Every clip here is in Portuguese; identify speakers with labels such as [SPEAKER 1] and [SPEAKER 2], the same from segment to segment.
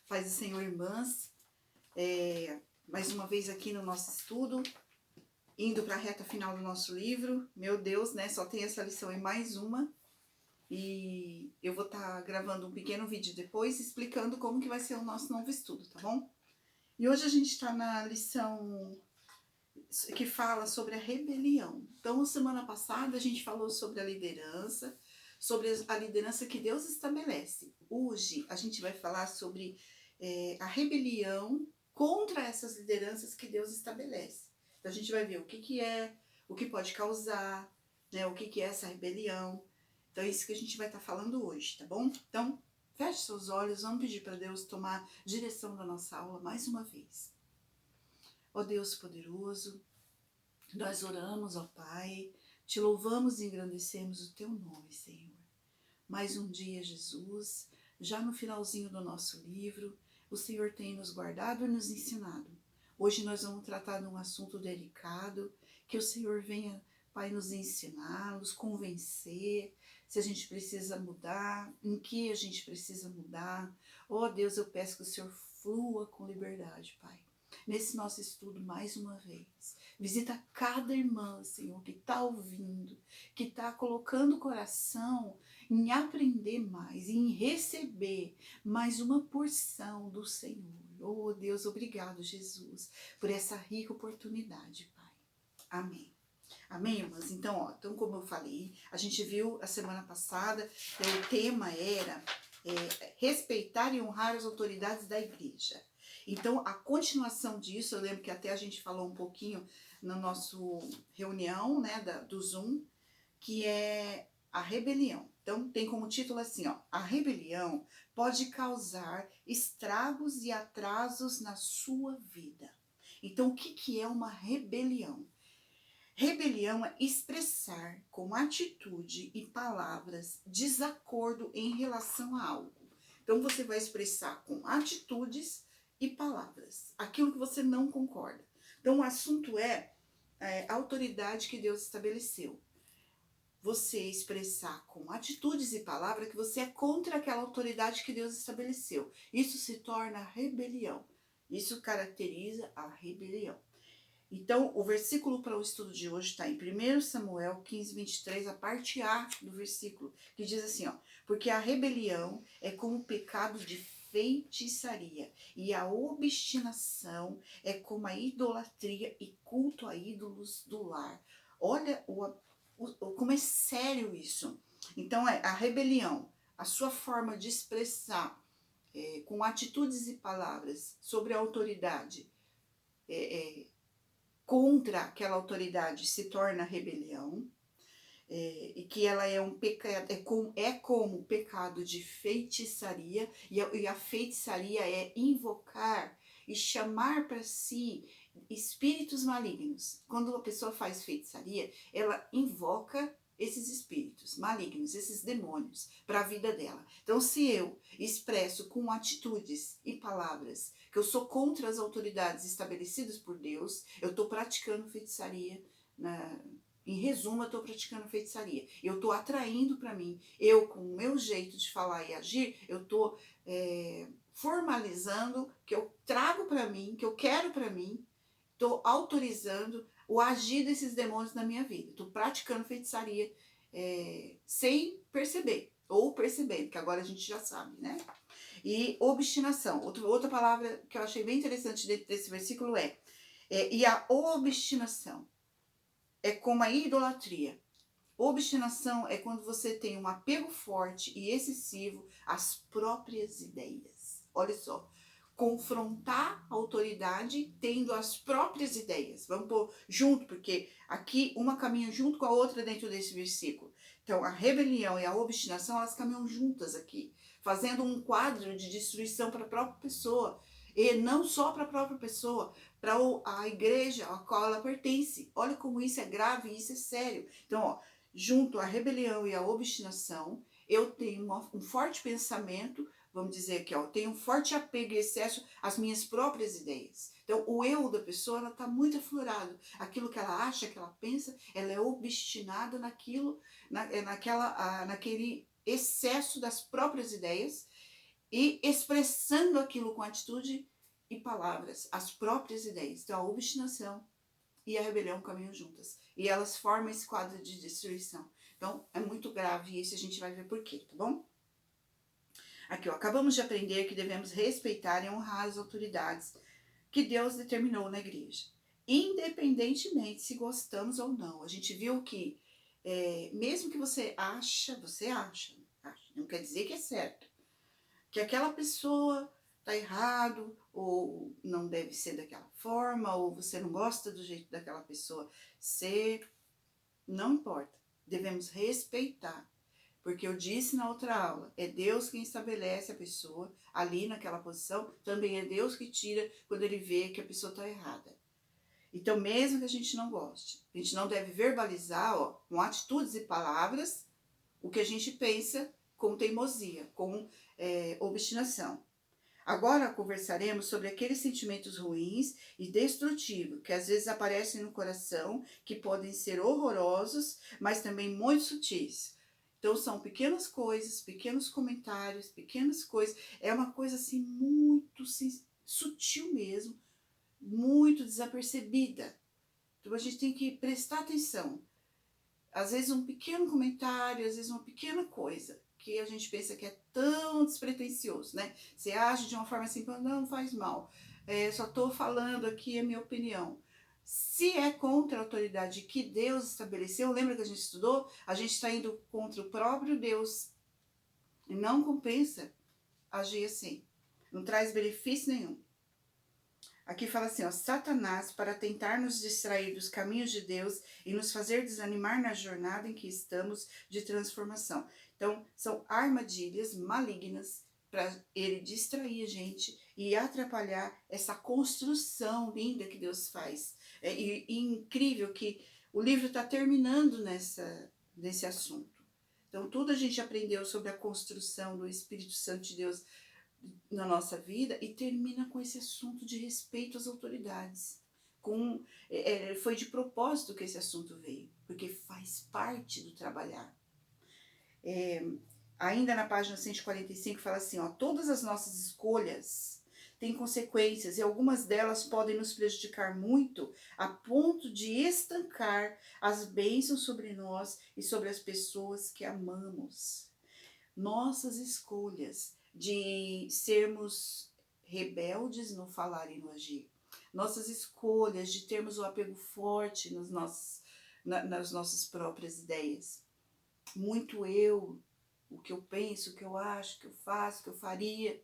[SPEAKER 1] Paz do Senhor, irmãs. Mais uma vez aqui no nosso estudo, indo para a reta final do nosso livro. Meu Deus, né? Só tem essa lição e mais uma. E eu vou estar gravando um pequeno vídeo depois explicando como que vai ser o nosso novo estudo, tá bom? E hoje a gente está na lição que fala sobre a rebelião. Então, semana passada a gente falou sobre a liderança, sobre a liderança que Deus estabelece. Hoje a gente vai falar sobre a rebelião contra essas lideranças que Deus estabelece. Então a gente vai ver o que é, o que pode causar, né, o que é essa rebelião. Então é isso que a gente vai estar falando hoje, tá bom? Então, feche seus olhos, vamos pedir para Deus tomar direção da nossa aula mais uma vez. Ó Deus poderoso, nós oramos, ó Pai, te louvamos e engrandecemos o teu nome, Senhor. Mais um dia, Jesus, já no finalzinho do nosso livro, o Senhor tem nos guardado e nos ensinado. Hoje nós vamos tratar de um assunto delicado, que o Senhor venha, Pai, nos ensinar, nos convencer, se a gente precisa mudar, em que a gente precisa mudar. Oh Deus, eu peço que o Senhor flua com liberdade, Pai. Nesse nosso estudo, mais uma vez, visita cada irmã, Senhor, que está ouvindo, que está colocando o coração em aprender mais, em receber mais uma porção do Senhor. Oh Deus, obrigado, Jesus, por essa rica oportunidade, Pai. Amém. Amém, irmãs? Então, como eu falei, a gente viu a semana passada, o tema era respeitar e honrar as autoridades da igreja. Então, a continuação disso, eu lembro que até a gente falou um pouquinho na nossa reunião, né, do Zoom, que é a rebelião. Então, tem como título assim, ó, a rebelião pode causar estragos e atrasos na sua vida. Então, o que é uma rebelião? Rebelião é expressar com atitude e palavras desacordo em relação a algo. Então, você vai expressar com atitudes e palavras aquilo que você não concorda. Então, o assunto é a autoridade que Deus estabeleceu. Você expressar com atitudes e palavras que você é contra aquela autoridade que Deus estabeleceu. Isso se torna rebelião. Isso caracteriza a rebelião. Então, o versículo para o estudo de hoje está em 1 Samuel 15, 23, a parte A do versículo, que diz assim, ó, porque a rebelião é como o pecado de feitiçaria, e a obstinação é como a idolatria e culto a ídolos do lar. Olha como é sério isso. Então, a rebelião, a sua forma de expressar com atitudes e palavras sobre a autoridade, contra aquela autoridade se torna rebelião, e que ela é um pecado, é como pecado de feitiçaria, e a feitiçaria é invocar e chamar para si espíritos malignos. Quando uma pessoa faz feitiçaria, ela invoca esses espíritos malignos, esses demônios, para a vida dela. Então, se eu expresso com atitudes e palavras que eu sou contra as autoridades estabelecidas por Deus, eu estou praticando feitiçaria. Em resumo, eu estou praticando feitiçaria. Eu estou atraindo para mim, eu com o meu jeito de falar e agir, eu estou formalizando que eu trago para mim, que eu quero para mim, estou autorizando o agir desses demônios na minha vida. Estou praticando feitiçaria sem perceber, ou percebendo, que agora a gente já sabe, né? E obstinação. Outra palavra que eu achei bem interessante dentro desse versículo e a obstinação é como a idolatria. Obstinação é quando você tem um apego forte e excessivo às próprias ideias. Olha só, confrontar a autoridade tendo as próprias ideias. Vamos pôr junto, porque aqui uma caminha junto com a outra dentro desse versículo. Então, a rebelião e a obstinação, elas caminham juntas aqui, fazendo um quadro de destruição para a própria pessoa. E não só para a própria pessoa, para a igreja a qual ela pertence. Olha como isso é grave e isso é sério. Então, ó, junto à rebelião e à obstinação, eu tenho um forte pensamento, vamos dizer aqui, ó, eu tenho um forte apego e excesso às minhas próprias ideias. Então, o eu da pessoa, ela está muito aflorado. Aquilo que ela acha, que ela pensa, ela é obstinada naquilo, naquele excesso das próprias ideias, e expressando aquilo com atitude e palavras, as próprias ideias. Então, a obstinação e a rebelião caminham juntas. E elas formam esse quadro de destruição. Então, é muito grave isso, a gente vai ver por quê, tá bom? Aqui, ó, acabamos de aprender que devemos respeitar e honrar as autoridades que Deus determinou na igreja, independentemente se gostamos ou não. A gente viu que, mesmo que você acha, não quer dizer que é certo, que aquela pessoa tá errado, ou não deve ser daquela forma, ou você não gosta do jeito daquela pessoa ser, não importa. Devemos respeitar. Porque eu disse na outra aula, é Deus quem estabelece a pessoa ali naquela posição, também é Deus que tira quando ele vê que a pessoa está errada. Então, mesmo que a gente não goste, a gente não deve verbalizar, ó, com atitudes e palavras, o que a gente pensa com teimosia, com obstinação. Agora conversaremos sobre aqueles sentimentos ruins e destrutivos que às vezes aparecem no coração, que podem ser horrorosos, mas também muito sutis. Então são pequenas coisas, pequenos comentários, pequenas coisas. É uma coisa assim muito sutil mesmo, muito desapercebida. Então a gente tem que prestar atenção. Às vezes um pequeno comentário, às vezes uma pequena coisa que a gente pensa que é tão despretensioso, né? Você age de uma forma assim, não faz mal, só estou falando aqui a minha opinião. Se é contra a autoridade que Deus estabeleceu, lembra que a gente estudou? A gente está indo contra o próprio Deus e não compensa agir assim. Não traz benefício nenhum. Aqui fala assim, ó, Satanás, para tentar nos distrair dos caminhos de Deus e nos fazer desanimar na jornada em que estamos de transformação. Então, são armadilhas malignas para ele distrair a gente e atrapalhar essa construção linda que Deus faz. E incrível que o livro está terminando nesse assunto. Então, tudo a gente aprendeu sobre a construção do Espírito Santo de Deus na nossa vida e termina com esse assunto de respeito às autoridades. Foi de propósito que esse assunto veio, porque faz parte do trabalhar. Ainda na página 145 fala assim, ó, todas as nossas escolhas têm consequências e algumas delas podem nos prejudicar muito a ponto de estancar as bênçãos sobre nós e sobre as pessoas que amamos. Nossas escolhas de sermos rebeldes no falar e no agir. Nossas escolhas de termos o apego forte nas nossas próprias ideias. Muito eu, o que eu penso, o que eu acho, o que eu faço, o que eu faria.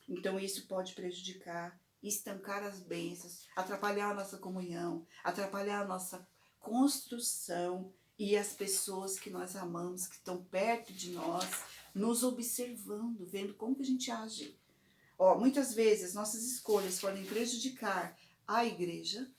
[SPEAKER 1] Então isso pode prejudicar, estancar as bênçãos, atrapalhar a nossa comunhão, atrapalhar a nossa construção e as pessoas que nós amamos, que estão perto de nós, nos observando, vendo como que a gente age. Ó, muitas vezes nossas escolhas podem prejudicar a igreja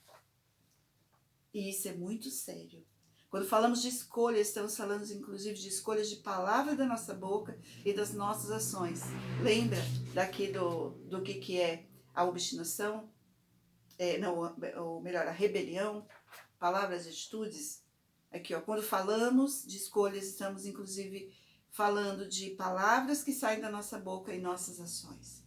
[SPEAKER 1] e isso é muito sério. Quando falamos de escolhas, estamos falando inclusive de escolhas de palavra da nossa boca e das nossas ações. Lembra daqui do que é a obstinação? Ou melhor, a rebelião, palavras e atitudes? Aqui, ó, quando falamos de escolhas, estamos inclusive falando de palavras que saem da nossa boca e nossas ações.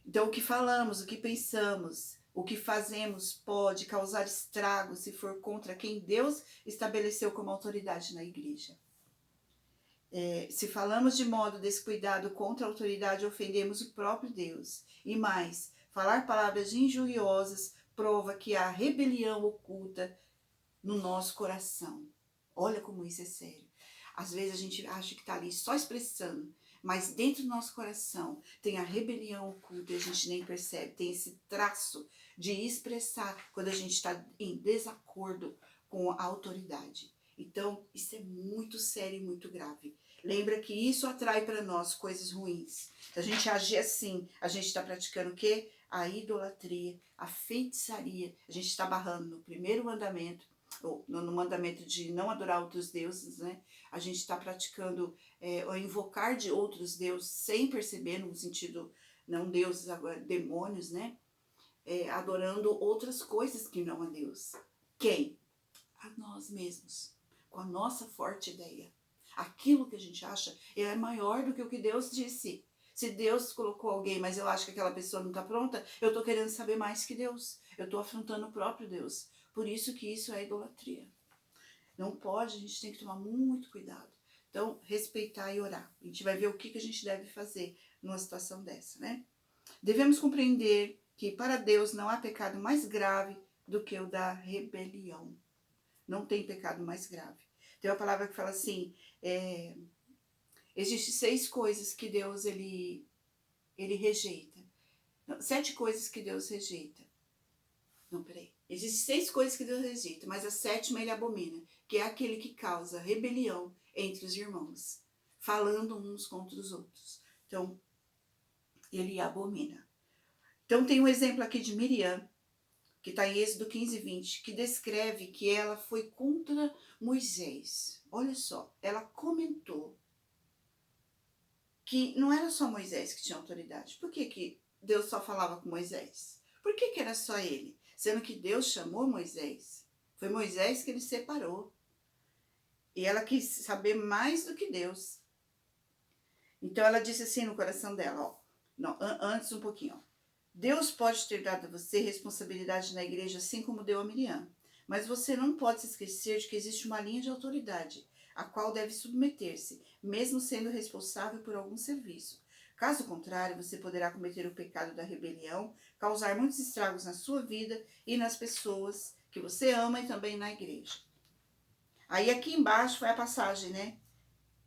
[SPEAKER 1] Então, o que falamos, o que pensamos, o que fazemos pode causar estrago se for contra quem Deus estabeleceu como autoridade na igreja. Se falamos de modo descuidado contra a autoridade, ofendemos o próprio Deus. E mais, falar palavras injuriosas prova que há rebelião oculta no nosso coração. Olha como isso é sério. Às vezes a gente acha que está ali só expressando, mas dentro do nosso coração tem a rebelião oculta e a gente nem percebe. Tem esse traço de expressar quando a gente está em desacordo com a autoridade. Então, isso é muito sério e muito grave. Lembra que isso atrai para nós coisas ruins. Se a gente agir assim, a gente está praticando o quê? A idolatria, a feitiçaria. A gente está barrando no primeiro mandamento, ou no mandamento de não adorar outros deuses, né? A gente está praticando o invocar de outros deuses sem perceber, no sentido, não deuses, agora demônios, né? Adorando outras coisas que não a Deus. Quem? A nós mesmos, com a nossa forte ideia. Aquilo que a gente acha é maior do que o que Deus disse. Se Deus colocou alguém, mas eu acho que aquela pessoa não está pronta, eu estou querendo saber mais que Deus. Eu estou afrontando o próprio Deus. Por isso que isso é idolatria. Não pode, a gente tem que tomar muito cuidado. Então, respeitar e orar. A gente vai ver o que a gente deve fazer numa situação dessa, né? Devemos compreender que para Deus não há pecado mais grave do que o da rebelião. Não tem pecado mais grave. Tem uma palavra que fala assim, existem 6 coisas que Deus ele rejeita. Não, 7 coisas que Deus rejeita. Não, peraí. Existem 6 coisas que Deus rejeita, mas a 7ª ele abomina, que é aquele que causa rebelião entre os irmãos, falando uns contra os outros. Então, ele abomina. Então, tem um exemplo aqui de Miriam, que está em Êxodo 15:20, que descreve que ela foi contra Moisés. Olha só, ela comentou que não era só Moisés que tinha autoridade. Por que Deus só falava com Moisés? Por que era só ele? Sendo que Deus chamou Moisés. Foi Moisés que ele separou. E ela quis saber mais do que Deus. Então ela disse assim no coração dela, ó. Não, antes um pouquinho, ó. Deus pode ter dado a você responsabilidade na igreja, assim como deu a Miriam. Mas você não pode se esquecer de que existe uma linha de autoridade, a qual deve submeter-se, mesmo sendo responsável por algum serviço. Caso contrário, você poderá cometer o pecado da rebelião, causar muitos estragos na sua vida e nas pessoas que você ama e também na igreja. Aí aqui embaixo foi a passagem, né?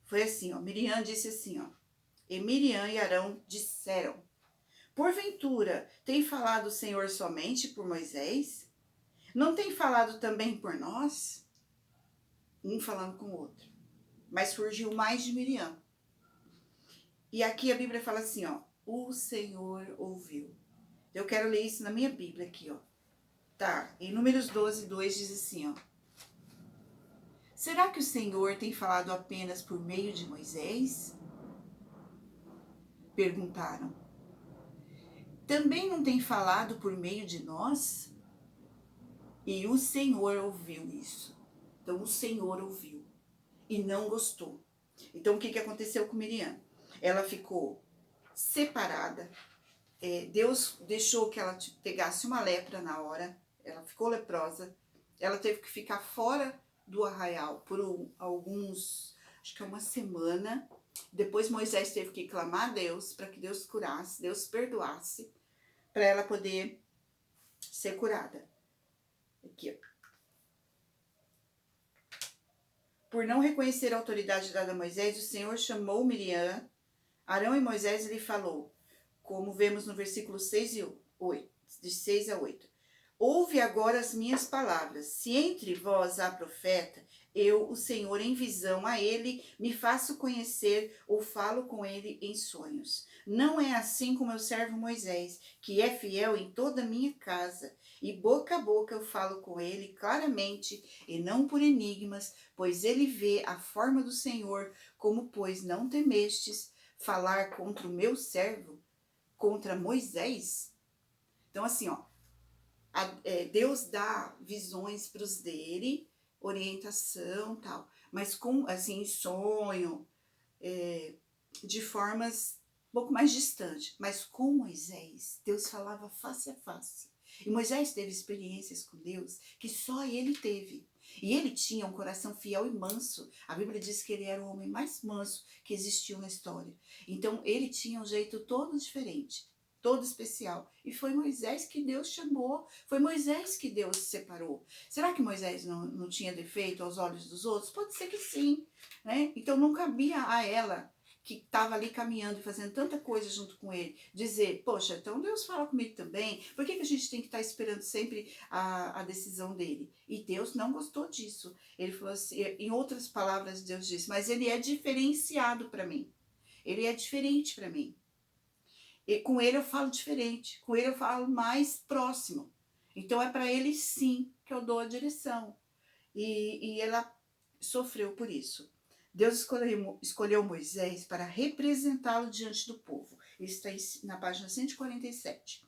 [SPEAKER 1] Foi assim, ó. Miriam disse assim, ó. E Miriam e Arão disseram: porventura, tem falado o Senhor somente por Moisés? Não tem falado também por nós? Um falando com o outro. Mas surgiu mais de Miriam. E aqui a Bíblia fala assim, ó. O Senhor ouviu. Eu quero ler isso na minha Bíblia aqui, ó. Tá, em Números 12:2 diz assim, ó. Será que o Senhor tem falado apenas por meio de Moisés? Perguntaram. Também não tem falado por meio de nós? E o Senhor ouviu isso. Então o Senhor ouviu e não gostou. Então o que aconteceu com Miriam? Ela ficou separada. Deus deixou que ela pegasse uma lepra na hora. Ela ficou leprosa. Ela teve que ficar fora do arraial por alguns, acho que uma semana. Depois Moisés teve que clamar a Deus para que Deus curasse, Deus perdoasse, para ela poder ser curada. Aqui, ó. Por não reconhecer a autoridade dada a Moisés, o Senhor chamou Miriam, Arão e Moisés e lhe falou, como vemos no versículo 6 e 8, de 6 a 8. Ouve agora as minhas palavras. Se entre vós há profeta, eu, o Senhor, em visão a ele, me faço conhecer ou falo com ele em sonhos. Não é assim com meu servo Moisés, que é fiel em toda a minha casa. E boca a boca eu falo com ele claramente, e não por enigmas, pois ele vê a forma do Senhor, como, pois, não temestes falar contra o meu servo, contra Moisés? Então, assim, ó, Deus dá visões para os dele, orientação e tal, mas com, assim, sonho, de formas um pouco mais distantes. Mas com Moisés, Deus falava face a face. E Moisés teve experiências com Deus que só ele teve. E ele tinha um coração fiel e manso. A Bíblia diz que ele era o homem mais manso que existiu na história. Então ele tinha um jeito todo diferente, todo especial. E foi Moisés que Deus chamou, foi Moisés que Deus separou. Será que Moisés não tinha defeito aos olhos dos outros? Pode ser que sim, né? Então não cabia a ela, que estava ali caminhando e fazendo tanta coisa junto com ele, dizer, poxa, então Deus fala comigo também, por que a gente tem que estar esperando sempre a decisão dele? E Deus não gostou disso. Ele falou assim, em outras palavras, Deus disse, mas ele é diferenciado para mim. Ele é diferente para mim. E com ele eu falo diferente, com ele eu falo mais próximo. Então é para ele sim que eu dou a direção. E ela sofreu por isso. Deus escolheu Moisés para representá-lo diante do povo. Isso está na página 147.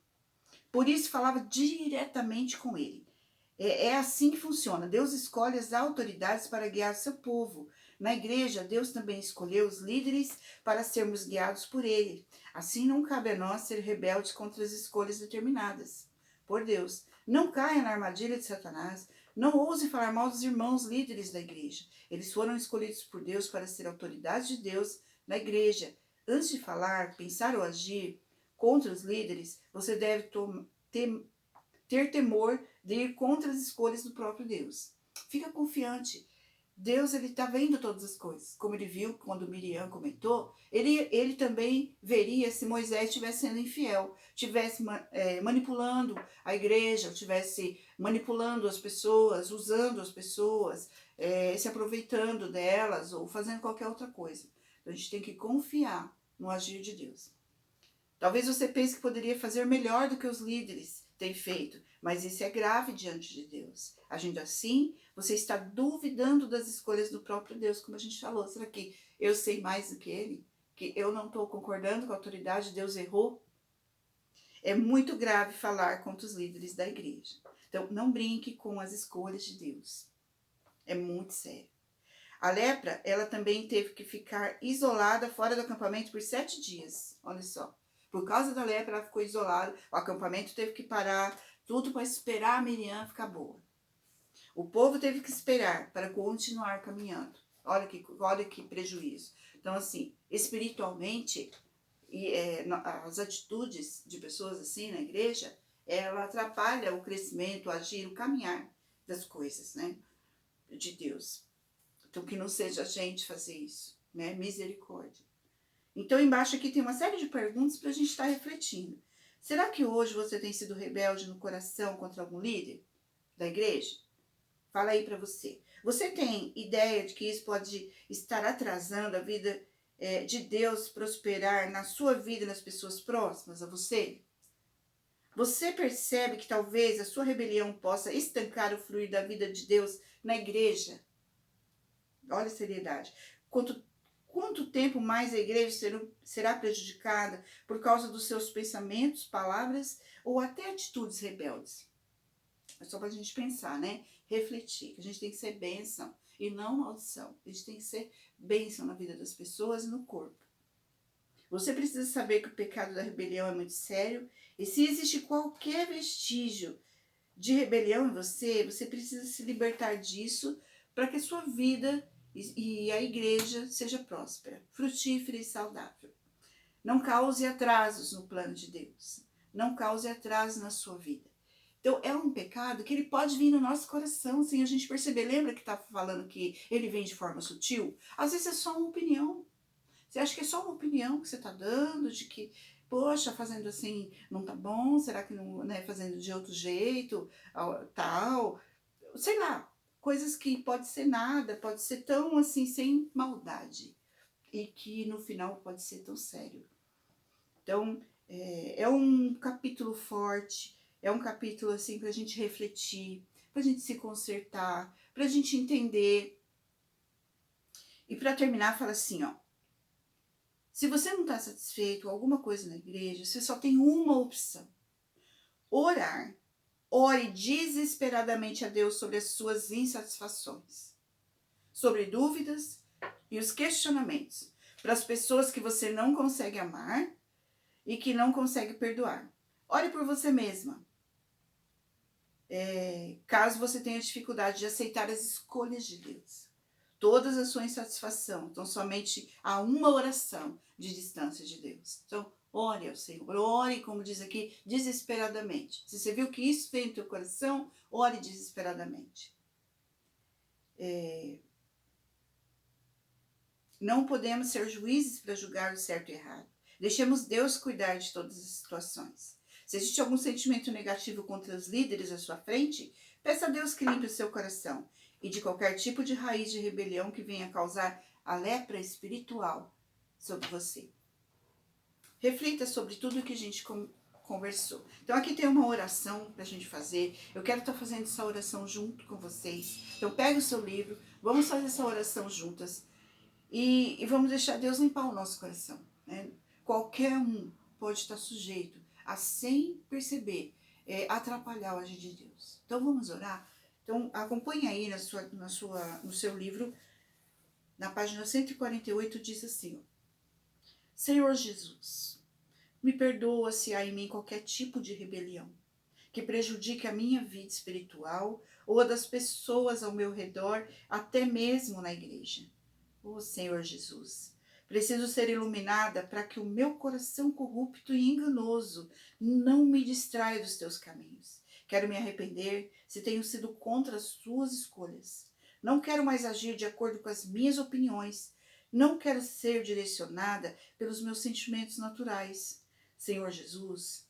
[SPEAKER 1] Por isso falava diretamente com ele. É assim que funciona. Deus escolhe as autoridades para guiar seu povo. Na igreja, Deus também escolheu os líderes para sermos guiados por Ele. Assim, não cabe a nós ser rebeldes contra as escolhas determinadas por Deus. Não caia na armadilha de Satanás. Não ouse falar mal dos irmãos líderes da igreja. Eles foram escolhidos por Deus para ser autoridade de Deus na igreja. Antes de falar, pensar ou agir contra os líderes, você deve ter temor de ir contra as escolhas do próprio Deus. Fica confiante. Deus, ele está vendo todas as coisas. Como ele viu quando Miriam comentou, ele também veria se Moisés estivesse sendo infiel, estivesse manipulando a igreja, estivesse manipulando as pessoas, usando as pessoas, se aproveitando delas ou fazendo qualquer outra coisa. Então a gente tem que confiar no agir de Deus. Talvez você pense que poderia fazer melhor do que os líderes têm feito, mas isso é grave diante de Deus. Agindo assim, você está duvidando das escolhas do próprio Deus, como a gente falou. Será que eu sei mais do que ele? Que eu não estou concordando com a autoridade, Deus errou? É muito grave falar contra os líderes da igreja. Então, não brinque com as escolhas de Deus. É muito sério. A lepra, ela também teve que ficar isolada fora do acampamento por 7 dias. Olha só. Por causa da lepra, ela ficou isolada. O acampamento teve que parar, tudo para esperar a Miriam ficar boa. O povo teve que esperar para continuar caminhando. Olha que prejuízo. Então, assim, espiritualmente, as atitudes de pessoas assim na igreja, ela atrapalha o crescimento, o agir, o caminhar das coisas, né? De Deus. Então, que não seja a gente fazer isso, né? Misericórdia. Então, embaixo aqui tem uma série de perguntas para a gente estar refletindo. Será que hoje você tem sido rebelde no coração contra algum líder da igreja? Fala aí para você. Você tem ideia de que isso pode estar atrasando a vida de Deus prosperar na sua vida e nas pessoas próximas a você? Você percebe que talvez a sua rebelião possa estancar o fluir da vida de Deus na igreja? Olha a seriedade. Quanto tempo mais a igreja será prejudicada por causa dos seus pensamentos, palavras ou até atitudes rebeldes? É só para a gente pensar, né? Refletir. Que a gente tem que ser bênção e não maldição. A gente tem que ser bênção na vida das pessoas e no corpo. Você precisa saber que o pecado da rebelião é muito sério. E se existe qualquer vestígio de rebelião em você, você precisa se libertar disso para que a sua vida e a igreja seja próspera, frutífera e saudável. Não cause atrasos no plano de Deus. Não cause atraso na sua vida. Então, é um pecado que ele pode vir no nosso coração sem a gente perceber. Lembra que estava falando que ele vem de forma sutil? Às vezes é só uma opinião. Você acha que é só uma opinião que você está dando, de que, poxa, fazendo assim não tá bom, será que não, né, fazendo de outro jeito, tal, sei lá, coisas que pode ser nada, pode ser tão assim, sem maldade, e que no final pode ser tão sério. Então, é um capítulo forte, é um capítulo assim pra gente refletir, pra gente se consertar, pra gente entender. E para terminar, fala assim, ó. Se você não está satisfeito com alguma coisa na igreja, você só tem uma opção. Orar. Ore desesperadamente a Deus sobre as suas insatisfações, sobre dúvidas e os questionamentos, para as pessoas que você não consegue amar e que não consegue perdoar. Ore por você mesma. Caso você tenha dificuldade de aceitar as escolhas de Deus. Todas a sua insatisfação estão somente a uma oração de distância de Deus. Então, ore ao Senhor, ore, como diz aqui, desesperadamente. Se você viu que isso vem no teu coração, ore desesperadamente. Não podemos ser juízes para julgar o certo e errado. Deixemos Deus cuidar de todas as situações. Se existe algum sentimento negativo contra os líderes à sua frente, peça a Deus que limpe o seu coração e de qualquer tipo de raiz de rebelião que venha causar a lepra espiritual sobre você. Reflita sobre tudo que a gente conversou. Então aqui tem uma oração para a gente fazer. Eu quero estar fazendo essa oração junto com vocês. Então pega o seu livro, vamos fazer essa oração juntas e vamos deixar Deus limpar o nosso coração. Né? Qualquer um pode estar sujeito a, sem perceber, atrapalhar o agir de Deus. Então vamos orar? Então acompanhe aí no seu livro Na página 148 diz assim, ó, Senhor Jesus, me perdoa se há em mim qualquer tipo de rebelião que prejudique a minha vida espiritual ou a das pessoas ao meu redor, até mesmo na igreja. Ó Senhor Jesus, preciso ser iluminada para que o meu coração corrupto e enganoso não me distraia dos teus caminhos. Quero me arrepender se tenho sido contra as tuas escolhas. Não quero mais agir de acordo com as minhas opiniões. Não quero ser direcionada pelos meus sentimentos naturais. Senhor Jesus,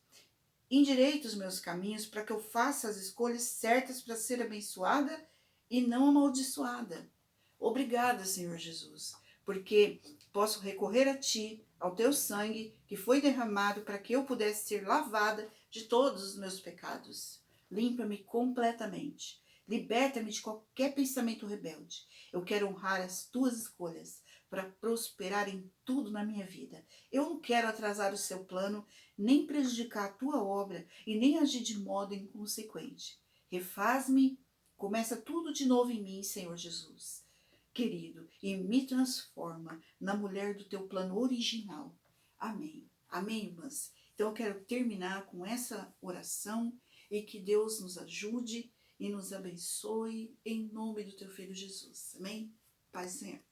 [SPEAKER 1] endireita os meus caminhos para que eu faça as escolhas certas para ser abençoada e não amaldiçoada. Obrigada, Senhor Jesus, porque posso recorrer a Ti, ao Teu sangue que foi derramado para que eu pudesse ser lavada de todos os meus pecados. Limpa-me completamente. Liberta-me de qualquer pensamento rebelde. Eu quero honrar as Tuas escolhas para prosperar em tudo na minha vida. Eu não quero atrasar o Seu plano, nem prejudicar a Tua obra e nem agir de modo inconsequente. Refaz-me, começa tudo de novo em mim, Senhor Jesus, querido, e me transforma na mulher do Teu plano original. Amém. Amém, irmãs? Então eu quero terminar com essa oração e que Deus nos ajude e nos abençoe em nome do Teu Filho Jesus. Amém? Paz, Senhor.